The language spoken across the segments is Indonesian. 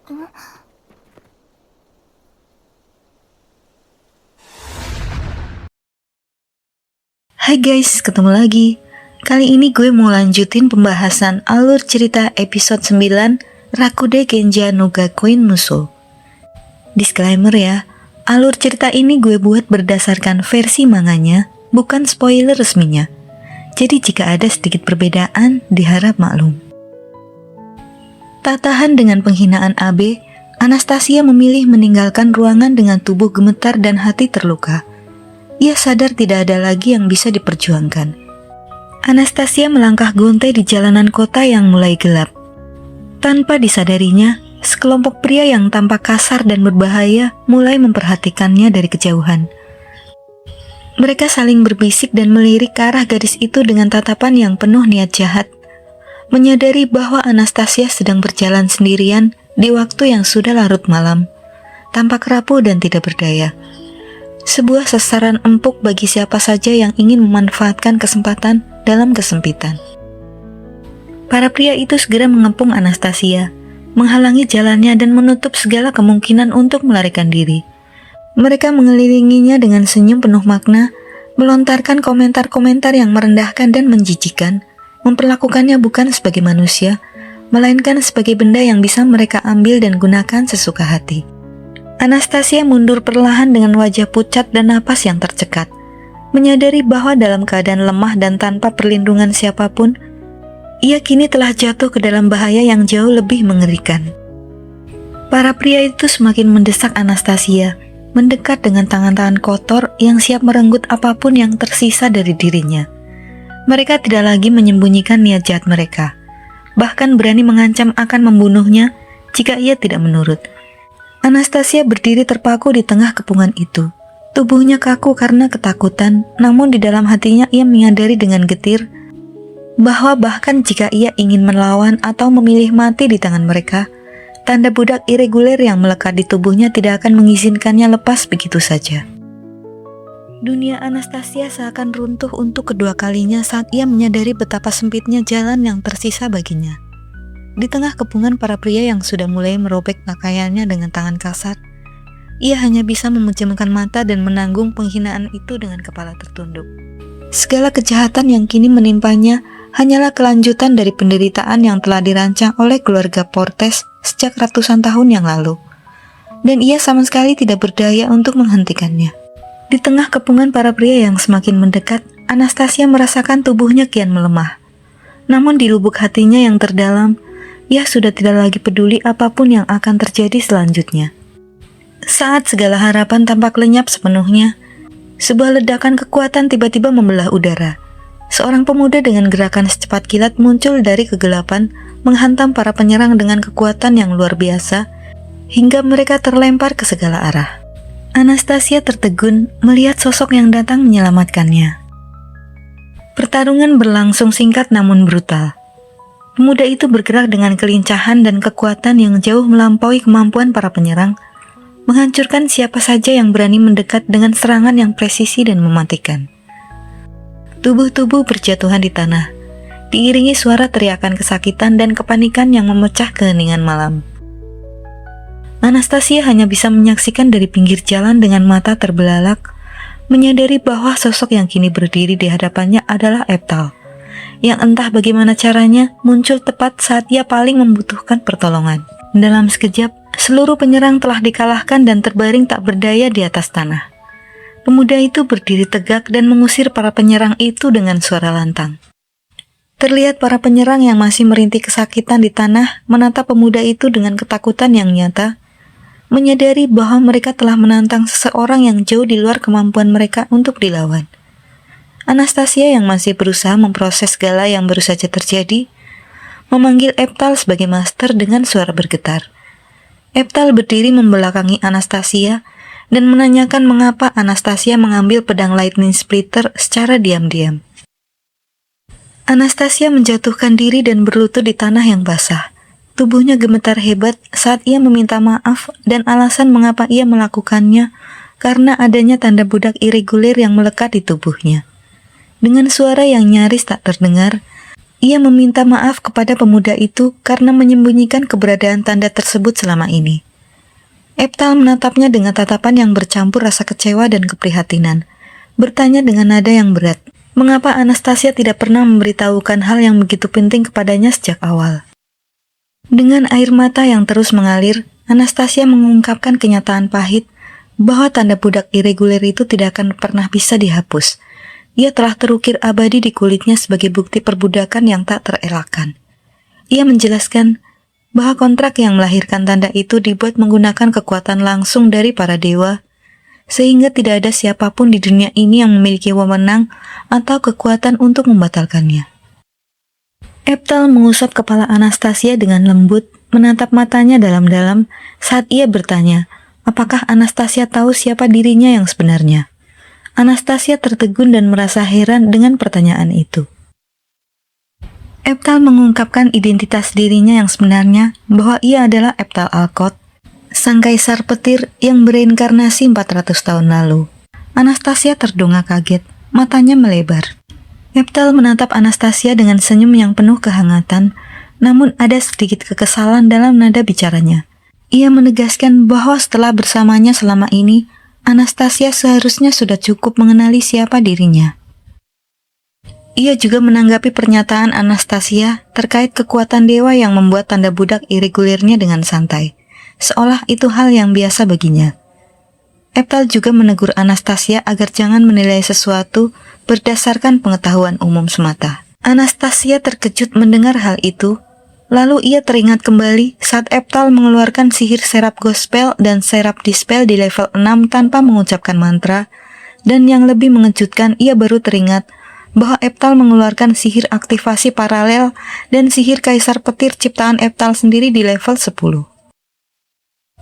Hai guys, ketemu lagi. Kali ini gue mau lanjutin pembahasan alur cerita episode 9 Rakude Genja no Gakuin Muso. Disclaimer ya, alur cerita ini gue buat berdasarkan versi manganya, bukan spoiler resminya. Jadi jika ada sedikit perbedaan, diharap maklum. Tak tahan dengan penghinaan Abe, Anastasia memilih meninggalkan ruangan dengan tubuh gemetar dan hati terluka. Ia sadar tidak ada lagi yang bisa diperjuangkan. Anastasia melangkah gontai di jalanan kota yang mulai gelap. Tanpa disadarinya, sekelompok pria yang tampak kasar dan berbahaya mulai memperhatikannya dari kejauhan. Mereka saling berbisik dan melirik ke arah gadis itu dengan tatapan yang penuh niat jahat. Menyadari bahwa Anastasia sedang berjalan sendirian di waktu yang sudah larut malam, tampak rapuh dan tidak berdaya. Sebuah sasaran empuk bagi siapa saja yang ingin memanfaatkan kesempatan dalam kesempitan. Para pria itu segera mengepung Anastasia, menghalangi jalannya dan menutup segala kemungkinan untuk melarikan diri. Mereka mengelilinginya dengan senyum penuh makna, melontarkan komentar-komentar yang merendahkan dan menjijikan, memperlakukannya bukan sebagai manusia, melainkan sebagai benda yang bisa mereka ambil dan gunakan sesuka hati. Anastasia mundur perlahan dengan wajah pucat dan napas yang tercekat, menyadari bahwa dalam keadaan lemah dan tanpa perlindungan siapapun, ia kini telah jatuh ke dalam bahaya yang jauh lebih mengerikan. Para pria itu semakin mendesak Anastasia, mendekat dengan tangan-tangan kotor yang siap merenggut apapun yang tersisa dari dirinya. Mereka tidak lagi menyembunyikan niat jahat mereka, bahkan berani mengancam akan membunuhnya jika ia tidak menurut. Anastasia berdiri terpaku di tengah kepungan itu. Tubuhnya kaku karena ketakutan, namun di dalam hatinya ia menyadari dengan getir bahwa bahkan jika ia ingin melawan atau memilih mati di tangan mereka, tanda budak irreguler yang melekat di tubuhnya tidak akan mengizinkannya lepas begitu saja. Dunia Anastasia seakan runtuh untuk kedua kalinya saat ia menyadari betapa sempitnya jalan yang tersisa baginya. Di tengah kepungan para pria yang sudah mulai merobek pakaiannya dengan tangan kasar, ia hanya bisa memejamkan mata dan menanggung penghinaan itu dengan kepala tertunduk. Segala kejahatan yang kini menimpanya hanyalah kelanjutan dari penderitaan yang telah dirancang oleh keluarga Portes sejak ratusan tahun yang lalu, dan ia sama sekali tidak berdaya untuk menghentikannya. Di tengah kepungan para pria yang semakin mendekat, Anastasia merasakan tubuhnya kian melemah. Namun di lubuk hatinya yang terdalam, ia sudah tidak lagi peduli apapun yang akan terjadi selanjutnya. Saat segala harapan tampak lenyap sepenuhnya, sebuah ledakan kekuatan tiba-tiba membelah udara. Seorang pemuda dengan gerakan secepat kilat muncul dari kegelapan, menghantam para penyerang dengan kekuatan yang luar biasa, hingga mereka terlempar ke segala arah. Anastasia tertegun melihat sosok yang datang menyelamatkannya. Pertarungan berlangsung singkat namun brutal. Pemuda itu bergerak dengan kelincahan dan kekuatan yang jauh melampaui kemampuan para penyerang, menghancurkan siapa saja yang berani mendekat dengan serangan yang presisi dan mematikan. Tubuh-tubuh berjatuhan di tanah, diiringi suara teriakan kesakitan dan kepanikan yang memecah keheningan malam. Anastasia hanya bisa menyaksikan dari pinggir jalan dengan mata terbelalak, menyadari bahwa sosok yang kini berdiri di hadapannya adalah Eptal, yang entah bagaimana caranya muncul tepat saat ia paling membutuhkan pertolongan. Dalam sekejap, seluruh penyerang telah dikalahkan dan terbaring tak berdaya di atas tanah. Pemuda itu berdiri tegak dan mengusir para penyerang itu dengan suara lantang. Terlihat para penyerang yang masih merintih kesakitan di tanah menatap pemuda itu dengan ketakutan yang nyata, menyadari bahwa mereka telah menantang seseorang yang jauh di luar kemampuan mereka untuk dilawan. Anastasia yang masih berusaha memproses segala yang baru saja terjadi, memanggil Eptal sebagai master dengan suara bergetar. Eptal berdiri membelakangi Anastasia dan menanyakan mengapa Anastasia mengambil pedang lightning splitter secara diam-diam. Anastasia menjatuhkan diri dan berlutut di tanah yang basah. Tubuhnya gemetar hebat saat ia meminta maaf dan alasan mengapa ia melakukannya karena adanya tanda budak irreguler yang melekat di tubuhnya. Dengan suara yang nyaris tak terdengar, Ia meminta maaf kepada pemuda itu karena menyembunyikan keberadaan tanda tersebut selama ini. Eptal menatapnya dengan tatapan yang bercampur rasa kecewa dan keprihatinan, bertanya dengan nada yang berat, mengapa Anastasia tidak pernah memberitahukan hal yang begitu penting kepadanya sejak awal. Dengan air mata yang terus mengalir, Anastasia mengungkapkan kenyataan pahit bahwa tanda budak irreguler itu tidak akan pernah bisa dihapus. Ia telah terukir abadi di kulitnya sebagai bukti perbudakan yang tak terelakkan. Ia menjelaskan bahwa kontrak yang melahirkan tanda itu dibuat menggunakan kekuatan langsung dari para dewa, sehingga tidak ada siapapun di dunia ini yang memiliki wewenang atau kekuatan untuk membatalkannya. Eptal mengusap kepala Anastasia dengan lembut, menatap matanya dalam-dalam saat ia bertanya, apakah Anastasia tahu siapa dirinya yang sebenarnya? Anastasia tertegun dan merasa heran dengan pertanyaan itu. Eptal mengungkapkan identitas dirinya yang sebenarnya, bahwa ia adalah Eptal Alkot, sang kaisar petir yang bereinkarnasi 400 tahun lalu. Anastasia terdongak kaget, matanya melebar. Eptal menatap Anastasia dengan senyum yang penuh kehangatan, namun ada sedikit kekesalan dalam nada bicaranya. Ia menegaskan bahwa setelah bersamanya selama ini, Anastasia seharusnya sudah cukup mengenali siapa dirinya. Ia juga menanggapi pernyataan Anastasia terkait kekuatan dewa yang membuat tanda budak irregulernya dengan santai, seolah itu hal yang biasa baginya. Eptal juga menegur Anastasia agar jangan menilai sesuatu berdasarkan pengetahuan umum semata. Anastasia terkejut mendengar hal itu, lalu ia teringat kembali saat Eptal mengeluarkan sihir serap gospel dan serap dispel di level 6 tanpa mengucapkan mantra, dan yang lebih mengejutkan ia baru teringat bahwa Eptal mengeluarkan sihir aktivasi paralel dan sihir kaisar petir ciptaan Eptal sendiri di level 10.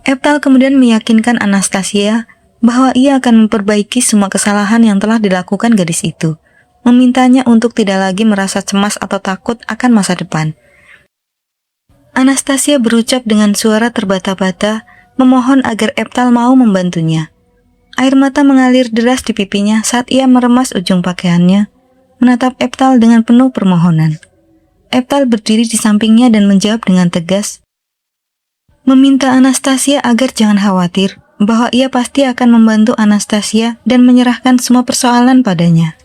Eptal kemudian meyakinkan Anastasia bahwa ia akan memperbaiki semua kesalahan yang telah dilakukan gadis itu, memintanya untuk tidak lagi merasa cemas atau takut akan masa depan. Anastasia berucap dengan suara terbata-bata, memohon agar Eptal mau membantunya. Air mata mengalir deras di pipinya saat ia meremas ujung pakaiannya, menatap Eptal dengan penuh permohonan. Eptal berdiri di sampingnya dan menjawab dengan tegas, meminta Anastasia agar jangan khawatir, bahwa ia pasti akan membantu Anastasia dan menyerahkan semua persoalan padanya.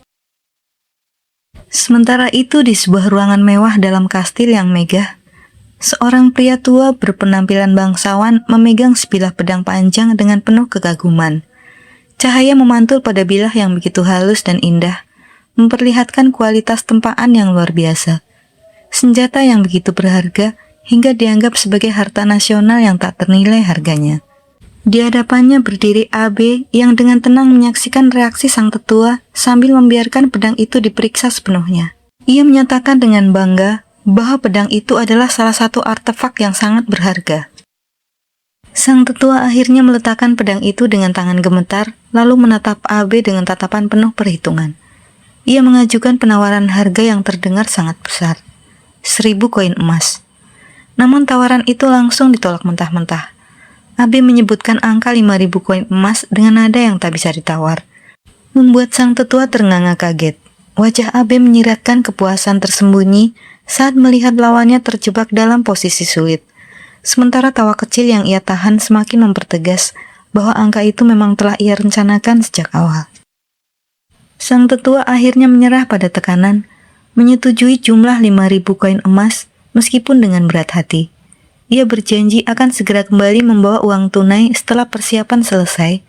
Sementara itu di sebuah ruangan mewah dalam kastil yang megah, seorang pria tua berpenampilan bangsawan memegang sebilah pedang panjang dengan penuh kekaguman. Cahaya memantul pada bilah yang begitu halus dan indah, memperlihatkan kualitas tempaan yang luar biasa. Senjata yang begitu berharga hingga dianggap sebagai harta nasional yang tak ternilai harganya. Di hadapannya berdiri AB yang dengan tenang menyaksikan reaksi sang tetua sambil membiarkan pedang itu diperiksa sepenuhnya. Ia menyatakan dengan bangga bahwa pedang itu adalah salah satu artefak yang sangat berharga. Sang tetua akhirnya meletakkan pedang itu dengan tangan gemetar, lalu menatap AB dengan tatapan penuh perhitungan. Ia mengajukan penawaran harga yang terdengar sangat besar, 1000 koin emas. Namun tawaran itu langsung ditolak mentah-mentah. AB menyebutkan angka 5.000 koin emas dengan nada yang tak bisa ditawar, membuat sang tetua ternganga kaget. Wajah AB menyiratkan kepuasan tersembunyi saat melihat lawannya terjebak dalam posisi sulit. Sementara tawa kecil yang ia tahan semakin mempertegas bahwa angka itu memang telah ia rencanakan sejak awal. Sang tetua akhirnya menyerah pada tekanan, menyetujui jumlah 5.000 koin emas meskipun dengan berat hati. Ia berjanji akan segera kembali membawa uang tunai setelah persiapan selesai,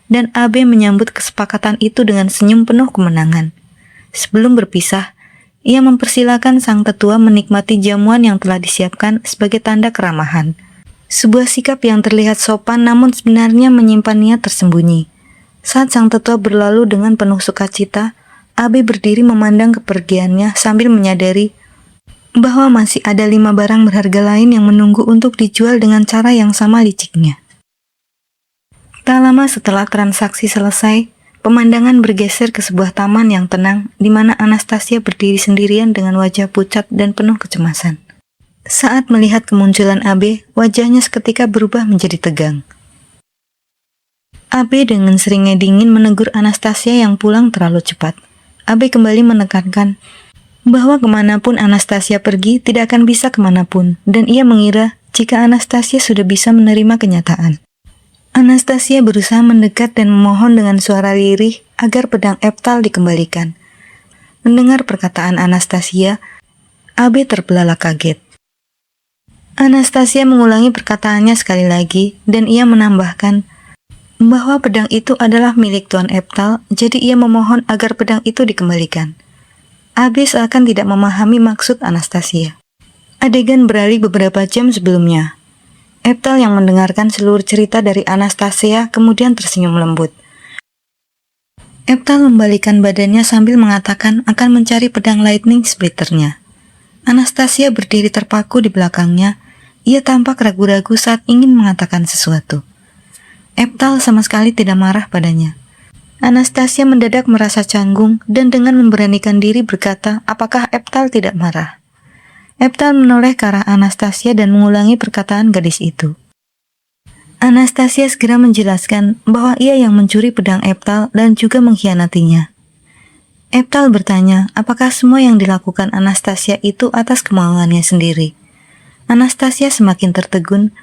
dan AB menyambut kesepakatan itu dengan senyum penuh kemenangan. Sebelum berpisah, ia mempersilakan sang tetua menikmati jamuan yang telah disiapkan sebagai tanda keramahan. Sebuah sikap yang terlihat sopan namun sebenarnya menyimpan niat tersembunyi. Saat sang tetua berlalu dengan penuh sukacita, AB berdiri memandang kepergiannya sambil menyadari bahwa masih ada 5 barang berharga lain yang menunggu untuk dijual dengan cara yang sama liciknya. Tak lama setelah transaksi selesai, pemandangan bergeser ke sebuah taman yang tenang, di mana Anastasia berdiri sendirian dengan wajah pucat dan penuh kecemasan. Saat melihat kemunculan AB, wajahnya seketika berubah menjadi tegang. AB dengan seringnya dingin menegur Anastasia yang pulang terlalu cepat. AB kembali menekankan, bahwa kemanapun Anastasia pergi tidak akan bisa kemanapun, dan ia mengira jika Anastasia sudah bisa menerima kenyataan. Anastasia berusaha mendekat dan memohon dengan suara lirih agar pedang Eptal dikembalikan. Mendengar perkataan Anastasia, Abe terbelalak kaget. Anastasia mengulangi perkataannya sekali lagi, dan ia menambahkan bahwa pedang itu adalah milik Tuan Eptal, jadi ia memohon agar pedang itu dikembalikan. Abe seakan tidak memahami maksud Anastasia. Adegan beralih beberapa jam sebelumnya. Eptal yang mendengarkan seluruh cerita dari Anastasia kemudian tersenyum lembut. Eptal membalikan badannya sambil mengatakan akan mencari pedang lightning splitternya. Anastasia berdiri terpaku di belakangnya. Ia tampak ragu-ragu saat ingin mengatakan sesuatu. Eptal sama sekali tidak marah padanya. Anastasia mendadak merasa canggung dan dengan memberanikan diri berkata apakah Eptal tidak marah. Eptal menoleh ke arah Anastasia dan mengulangi perkataan gadis itu. Anastasia segera menjelaskan bahwa ia yang mencuri pedang Eptal dan juga mengkhianatinya. Eptal bertanya apakah semua yang dilakukan Anastasia itu atas kemauannya sendiri. Anastasia semakin tertegun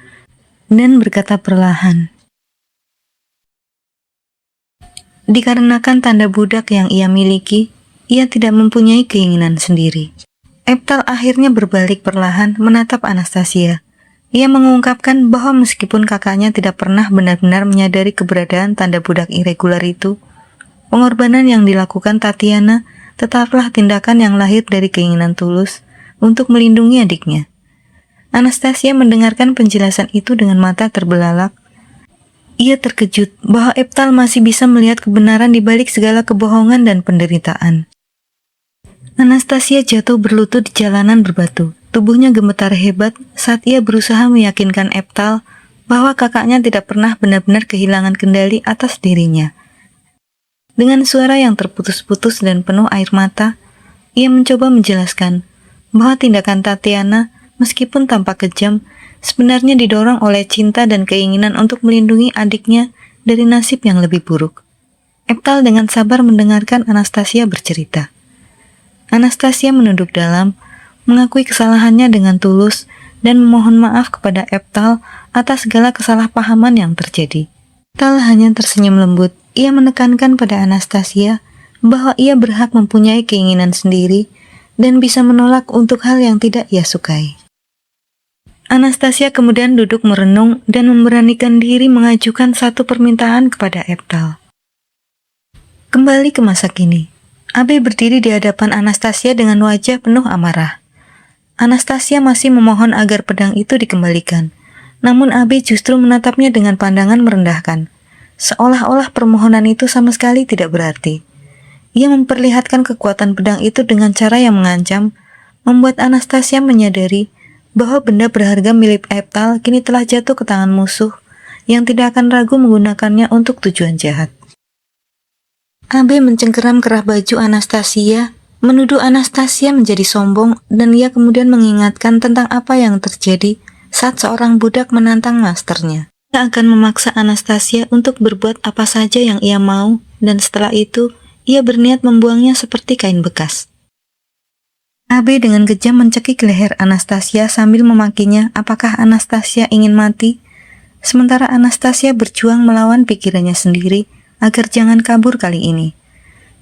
dan berkata perlahan, dikarenakan tanda budak yang ia miliki, ia tidak mempunyai keinginan sendiri. Eptal akhirnya berbalik perlahan menatap Anastasia. Ia mengungkapkan bahwa meskipun kakaknya tidak pernah benar-benar menyadari keberadaan tanda budak irregular itu, pengorbanan yang dilakukan Tatiana tetaplah tindakan yang lahir dari keinginan tulus untuk melindungi adiknya. Anastasia mendengarkan penjelasan itu dengan mata terbelalak. Ia terkejut bahwa Eptal masih bisa melihat kebenaran di balik segala kebohongan dan penderitaan. Anastasia jatuh berlutut di jalanan berbatu. Tubuhnya gemetar hebat saat ia berusaha meyakinkan Eptal bahwa kakaknya tidak pernah benar-benar kehilangan kendali atas dirinya. Dengan suara yang terputus-putus dan penuh air mata, ia mencoba menjelaskan bahwa tindakan Tatiana, meskipun tampak kejam, sebenarnya didorong oleh cinta dan keinginan untuk melindungi adiknya dari nasib yang lebih buruk. Eptal dengan sabar mendengarkan Anastasia bercerita. Anastasia menunduk dalam, mengakui kesalahannya dengan tulus, dan memohon maaf kepada Eptal atas segala kesalahpahaman yang terjadi. Eptal hanya tersenyum lembut. Ia menekankan pada Anastasia bahwa ia berhak mempunyai keinginan sendiri dan bisa menolak untuk hal yang tidak ia sukai. Anastasia kemudian duduk merenung dan memberanikan diri mengajukan satu permintaan kepada Eptal. Kembali ke masa kini. Abe berdiri di hadapan Anastasia dengan wajah penuh amarah. Anastasia masih memohon agar pedang itu dikembalikan. Namun Abe justru menatapnya dengan pandangan merendahkan. Seolah-olah permohonan itu sama sekali tidak berarti. Ia memperlihatkan kekuatan pedang itu dengan cara yang mengancam, membuat Anastasia menyadari bahwa benda berharga milik Eptal kini telah jatuh ke tangan musuh yang tidak akan ragu menggunakannya untuk tujuan jahat. Abe mencengkeram kerah baju Anastasia, menuduh Anastasia menjadi sombong, dan ia kemudian mengingatkan tentang apa yang terjadi saat seorang budak menantang masternya. Ia akan memaksa Anastasia untuk berbuat apa saja yang ia mau, dan setelah itu, ia berniat membuangnya seperti kain bekas. Abe dengan kejam mencekik leher Anastasia sambil memakinya apakah Anastasia ingin mati, sementara Anastasia berjuang melawan pikirannya sendiri agar jangan kabur kali ini.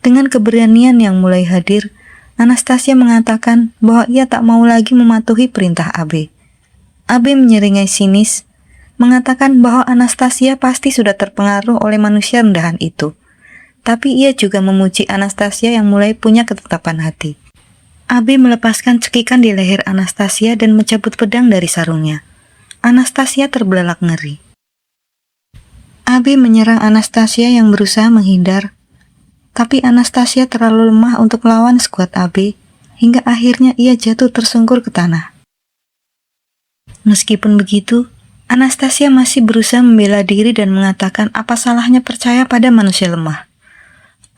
Dengan keberanian yang mulai hadir, Anastasia mengatakan bahwa ia tak mau lagi mematuhi perintah Abe. Abe menyeringai sinis, mengatakan bahwa Anastasia pasti sudah terpengaruh oleh manusia rendahan itu. Tapi ia juga memuji Anastasia yang mulai punya ketetapan hati. Abe melepaskan cekikan di leher Anastasia dan mencabut pedang dari sarungnya. Anastasia terbelalak ngeri. Abe menyerang Anastasia yang berusaha menghindar, tapi Anastasia terlalu lemah untuk melawan skuad Abe, hingga akhirnya ia jatuh tersungkur ke tanah. Meskipun begitu, Anastasia masih berusaha membela diri dan mengatakan apa salahnya percaya pada manusia lemah.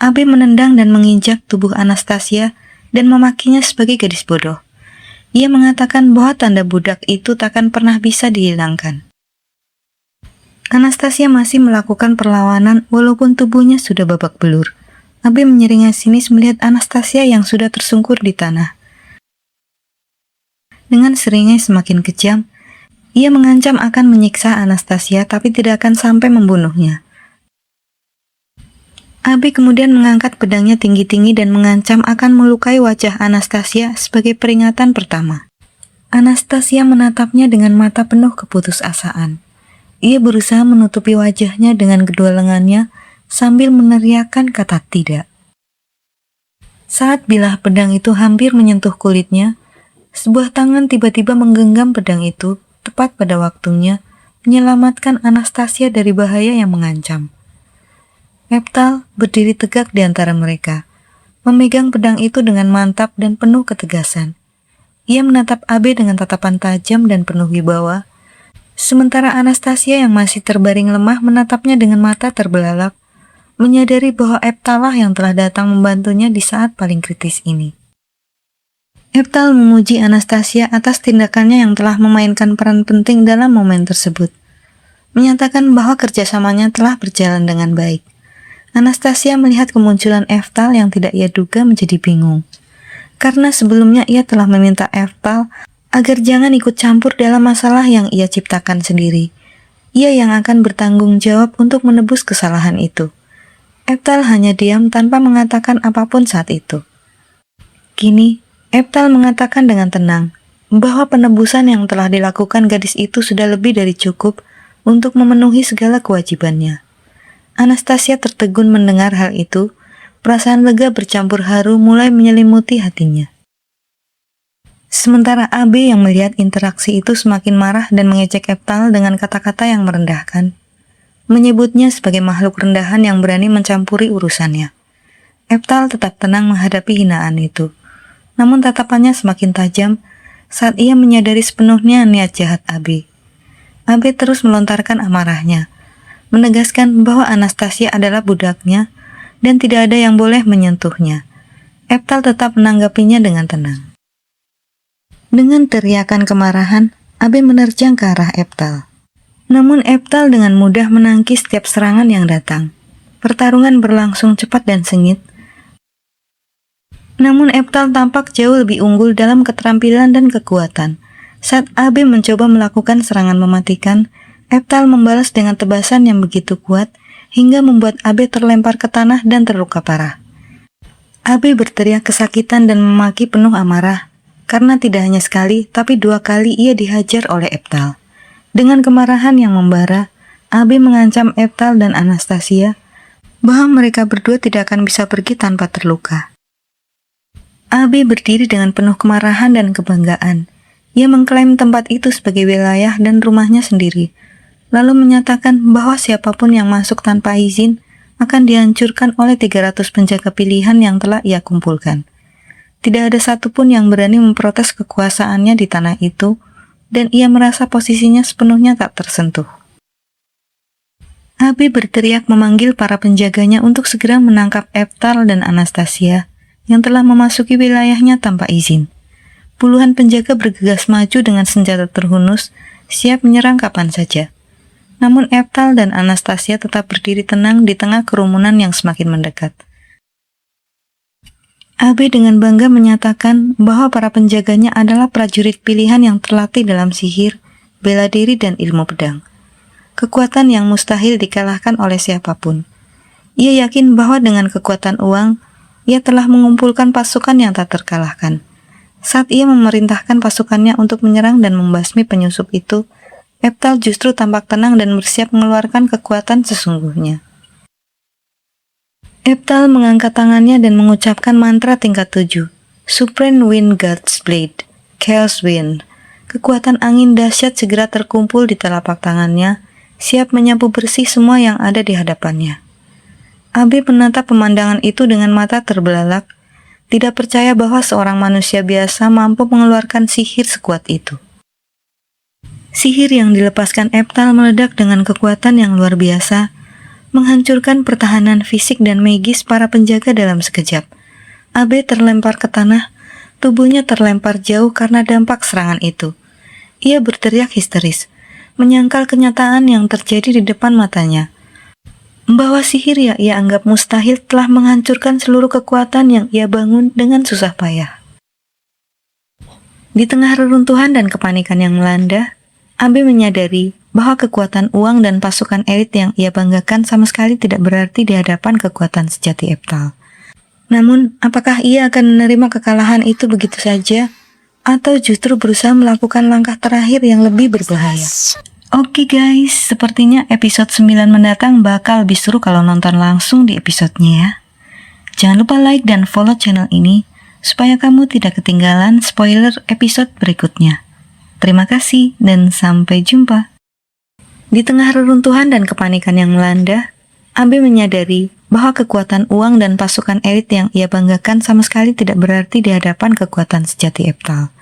Abe menendang dan menginjak tubuh Anastasia dan memakinya sebagai gadis bodoh. Ia mengatakan bahwa tanda budak itu takkan pernah bisa dihilangkan. Anastasia masih melakukan perlawanan walaupun tubuhnya sudah babak belur. Abe menyeringai sinis melihat Anastasia yang sudah tersungkur di tanah. Dengan seringai semakin kejam, ia mengancam akan menyiksa Anastasia tapi tidak akan sampai membunuhnya. Abe kemudian mengangkat pedangnya tinggi-tinggi dan mengancam akan melukai wajah Anastasia sebagai peringatan pertama. Anastasia menatapnya dengan mata penuh keputusasaan. Ia berusaha menutupi wajahnya dengan kedua lengannya sambil meneriakkan kata tidak. Saat bilah pedang itu hampir menyentuh kulitnya, sebuah tangan tiba-tiba menggenggam pedang itu tepat pada waktunya, menyelamatkan Anastasia dari bahaya yang mengancam. Eftal berdiri tegak di antara mereka, memegang pedang itu dengan mantap dan penuh ketegasan. Ia menatap Abe dengan tatapan tajam dan penuh wibawa, sementara Anastasia yang masih terbaring lemah menatapnya dengan mata terbelalak, menyadari bahwa Eftal lah yang telah datang membantunya di saat paling kritis ini. Eftal memuji Anastasia atas tindakannya yang telah memainkan peran penting dalam momen tersebut, menyatakan bahwa kerjasamanya telah berjalan dengan baik. Anastasia melihat kemunculan Eftal yang tidak ia duga menjadi bingung, karena sebelumnya ia telah meminta Eftal agar jangan ikut campur dalam masalah yang ia ciptakan sendiri. Ia yang akan bertanggung jawab untuk menebus kesalahan itu. Eftal hanya diam tanpa mengatakan apapun saat itu. Kini, Eftal mengatakan dengan tenang bahwa penebusan yang telah dilakukan gadis itu sudah lebih dari cukup untuk memenuhi segala kewajibannya. Anastasia tertegun mendengar hal itu, perasaan lega bercampur haru mulai menyelimuti hatinya. Sementara Abe yang melihat interaksi itu semakin marah dan mengejek Eftal dengan kata-kata yang merendahkan, menyebutnya sebagai makhluk rendahan yang berani mencampuri urusannya. Eftal tetap tenang menghadapi hinaan itu, namun tatapannya semakin tajam saat ia menyadari sepenuhnya niat jahat Abe. Abe terus melontarkan amarahnya, menegaskan bahwa Anastasia adalah budaknya dan tidak ada yang boleh menyentuhnya. Eftal tetap menanggapinya dengan tenang. Dengan teriakan kemarahan, Abe menerjang ke arah Eftal. Namun Eftal dengan mudah menangkis setiap serangan yang datang. Pertarungan berlangsung cepat dan sengit. Namun Eftal tampak jauh lebih unggul dalam keterampilan dan kekuatan. Saat Abe mencoba melakukan serangan mematikan, Eftal membalas dengan tebasan yang begitu kuat hingga membuat Abe terlempar ke tanah dan terluka parah. Abe berteriak kesakitan dan memaki penuh amarah karena tidak hanya sekali tapi 2 kali ia dihajar oleh Eftal. Dengan kemarahan yang membara, Abe mengancam Eftal dan Anastasia bahwa mereka berdua tidak akan bisa pergi tanpa terluka. Abe berdiri dengan penuh kemarahan dan kebanggaan. Ia mengklaim tempat itu sebagai wilayah dan rumahnya sendiri, lalu menyatakan bahwa siapapun yang masuk tanpa izin akan dihancurkan oleh 300 penjaga pilihan yang telah ia kumpulkan. Tidak ada satupun yang berani memprotes kekuasaannya di tanah itu, dan ia merasa posisinya sepenuhnya tak tersentuh. Abe berteriak memanggil para penjaganya untuk segera menangkap Eftal dan Anastasia yang telah memasuki wilayahnya tanpa izin. Puluhan penjaga bergegas maju dengan senjata terhunus, siap menyerang kapan saja. Namun Eftal dan Anastasia tetap berdiri tenang di tengah kerumunan yang semakin mendekat. Abe dengan bangga menyatakan bahwa para penjaganya adalah prajurit pilihan yang terlatih dalam sihir, bela diri, dan ilmu pedang. Kekuatan yang mustahil dikalahkan oleh siapapun. Ia yakin bahwa dengan kekuatan uang, ia telah mengumpulkan pasukan yang tak terkalahkan. Saat ia memerintahkan pasukannya untuk menyerang dan membasmi penyusup itu, Eftal justru tampak tenang dan bersiap mengeluarkan kekuatan sesungguhnya. Eftal mengangkat tangannya dan mengucapkan mantra tingkat 7, Supreme Wind God's Blade, Chaos Wind. Kekuatan angin dahsyat segera terkumpul di telapak tangannya, siap menyapu bersih semua yang ada di hadapannya. Abe menatap pemandangan itu dengan mata terbelalak, tidak percaya bahwa seorang manusia biasa mampu mengeluarkan sihir sekuat itu. Sihir yang dilepaskan Eftal meledak dengan kekuatan yang luar biasa, menghancurkan pertahanan fisik dan magis para penjaga dalam sekejap. Abe terlempar ke tanah, tubuhnya terlempar jauh karena dampak serangan itu. Ia berteriak histeris, menyangkal kenyataan yang terjadi di depan matanya. Bahwa sihir yang ia anggap mustahil telah menghancurkan seluruh kekuatan yang ia bangun dengan susah payah. Di tengah reruntuhan dan kepanikan yang melanda, Abe menyadari bahwa kekuatan uang dan pasukan elit yang ia banggakan sama sekali tidak berarti di hadapan kekuatan sejati Eftal. Namun, apakah ia akan menerima kekalahan itu begitu saja, atau justru berusaha melakukan langkah terakhir yang lebih berbahaya? Oke guys, sepertinya episode 9 mendatang bakal lebih seru kalau nonton langsung di episodenya ya. Jangan lupa like dan follow channel ini, supaya kamu tidak ketinggalan spoiler episode berikutnya. Terima kasih dan sampai jumpa. Di tengah reruntuhan dan kepanikan yang melanda, Abe menyadari bahwa kekuatan uang dan pasukan elit yang ia banggakan sama sekali tidak berarti di hadapan kekuatan sejati Eftal.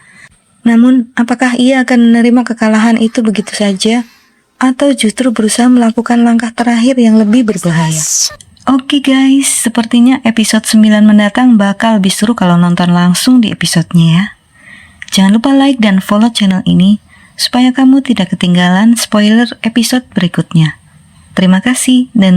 Namun, apakah ia akan menerima kekalahan itu begitu saja, atau justru berusaha melakukan langkah terakhir yang lebih berbahaya? Oke guys, sepertinya episode 9 mendatang bakal lebih seru kalau nonton langsung di episodenya ya. Jangan lupa like dan follow channel ini, supaya kamu tidak ketinggalan spoiler episode berikutnya. Terima kasih dan